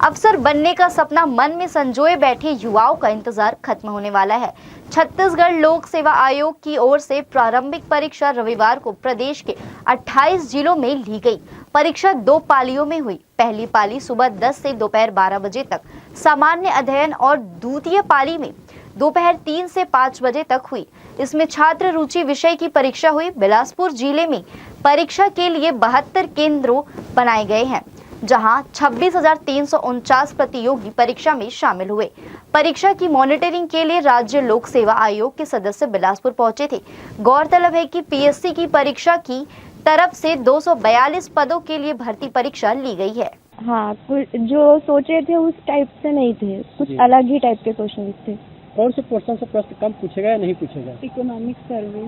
अफसर बनने का सपना मन में संजोए बैठे युवाओं का इंतजार खत्म होने वाला है। छत्तीसगढ़ लोक सेवा आयोग की ओर से प्रारंभिक परीक्षा रविवार को प्रदेश के 28 जिलों में ली गई। परीक्षा 2 पालियों में हुई। पहली पाली सुबह 10 से दोपहर 12 बजे तक सामान्य अध्ययन और द्वितीय पाली में दोपहर 3 से 5 बजे तक हुई। इसमें छात्र रुचि विषय की परीक्षा हुई। बिलासपुर जिले में परीक्षा के लिए 72 केंद्रों बनाए गए हैं, जहां 26,349 प्रतियोगी परीक्षा में शामिल हुए। परीक्षा की मॉनिटरिंग के लिए राज्य लोक सेवा आयोग के सदस्य बिलासपुर पहुंचे थे। गौरतलब है कि पीएससी की परीक्षा की तरफ से 242 पदों के लिए भर्ती परीक्षा ली गई है। हाँ, जो सोचे थे उस टाइप से नहीं थे, कुछ अलग ही टाइप के क्वेश्चन थे। कौन से पोर्शन से प्रश्न कम पूछेगा या नहीं पूछेगा? Economic survey,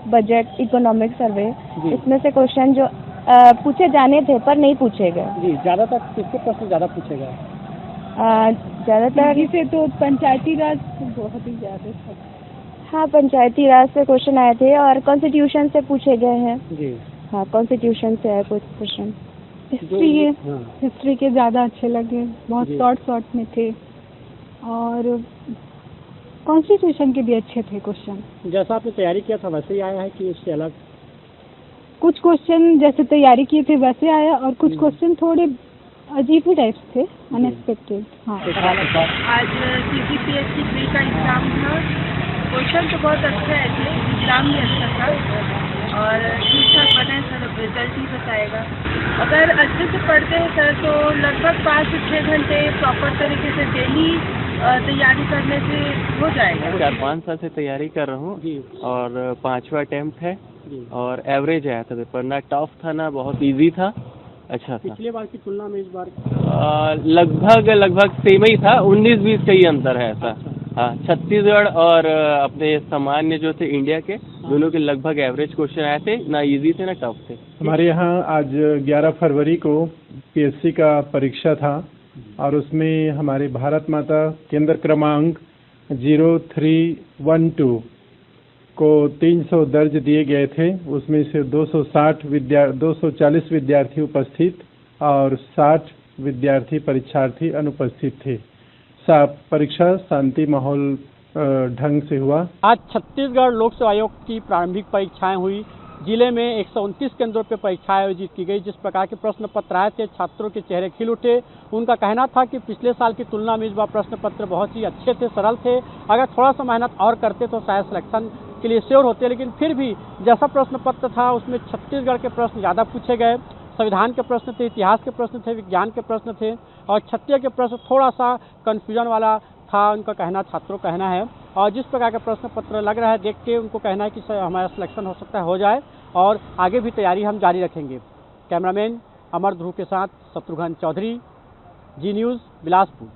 budget, economic survey, इसमें से क्वेश्चन जो पूछे जाने थे पर नहीं पूछे गए। जी, ज्यादातर किसके प्रश्न ज्यादा पूछेगा? ज्यादातर से तो पंचायती राज बहुत ही ज्यादा। हाँ, पंचायती राज से क्वेश्चन आए थे और कॉन्स्टिट्यूशन से पूछे गए हैं। जी हाँ, कॉन्स्टिट्यूशन से है कुछ क्वेश्चन। हिस्ट्री के ज़्यादा अच्छे लगे, बहुत शॉर्ट में थे और कॉन्स्टिट्यूशन के भी अच्छे थे क्वेश्चन। जैसा आपने तैयारी किया था वैसे ही आया है कि उससे अलग? कुछ क्वेश्चन जैसे तैयारी किए थे वैसे आया और कुछ क्वेश्चन थोड़े अजीब ही टाइप थे, अनएक्सपेक्टेड। हाँ, आज CGPSC 3 का एग्ज़ाम था। क्वेश्चन तो बहुत अच्छे आए थे, एग्ज़ाम भी अच्छा था और ठीक ठाक बने सर। अब रिजल्ट ही बताएगा। अगर अच्छे से पढ़ते हैं सर तो लगभग 5 से 6 घंटे प्रॉपर तरीके से डेली तैयारी करने से हो जाएगा। 4-5 साल से तैयारी कर रहा हूँ और 5वां अटेम्प्ट है और एवरेज आया था पेपर। ना टफ था ना बहुत इजी था, अच्छा था। पिछले बार की तुलना में इस बार लगभग सेम ही था। 19-20 का ही अंतर है ऐसा। हाँ, छत्तीसगढ़ और अपने सामान्य जो थे इंडिया के, दोनों के लगभग एवरेज क्वेश्चन आए थे, ना इजी थे ना टफ थे। हमारे यहाँ आज 11 फरवरी को पीएससी का परीक्षा था और उसमें हमारे भारत माता केंद्र क्रमांक 0312 को 300 दर्ज दिए गए थे। उसमें से 240 विद्यार्थी उपस्थित और 60 विद्यार्थी परीक्षार्थी अनुपस्थित थे। परीक्षा शांति माहौल ढंग से हुआ। आज छत्तीसगढ़ लोक सेवा आयोग की प्रारंभिक परीक्षाएं हुई। जिले में 129 केंद्रों पर परीक्षाएं आयोजित की गई। जिस प्रकार के प्रश्न पत्र आए थे, छात्रों के चेहरे खिल उठे। उनका कहना था कि पिछले साल की तुलना में इस बार प्रश्न पत्र बहुत ही अच्छे थे, सरल थे। अगर थोड़ा सा मेहनत और करते तो शायद सिलेक्शन के लिए श्योर होते, लेकिन फिर भी जैसा प्रश्न पत्र था उसमें छत्तीसगढ़ के प्रश्न ज़्यादा पूछे गए। संविधान के प्रश्न थे, इतिहास के प्रश्न थे, विज्ञान के प्रश्न थे और छत्तीसगढ़ के प्रश्न थोड़ा सा कन्फ्यूजन वाला था, उनका कहना, छात्रों का कहना है। और जिस प्रकार का प्रश्न पत्र लग रहा है देख के उनको कहना है कि हमारा सिलेक्शन हो सकता है हो जाए और आगे भी तैयारी हम जारी रखेंगे। कैमरामैन अमर ध्रुव के साथ शत्रुघ्न चौधरी, जी न्यूज़, बिलासपुर।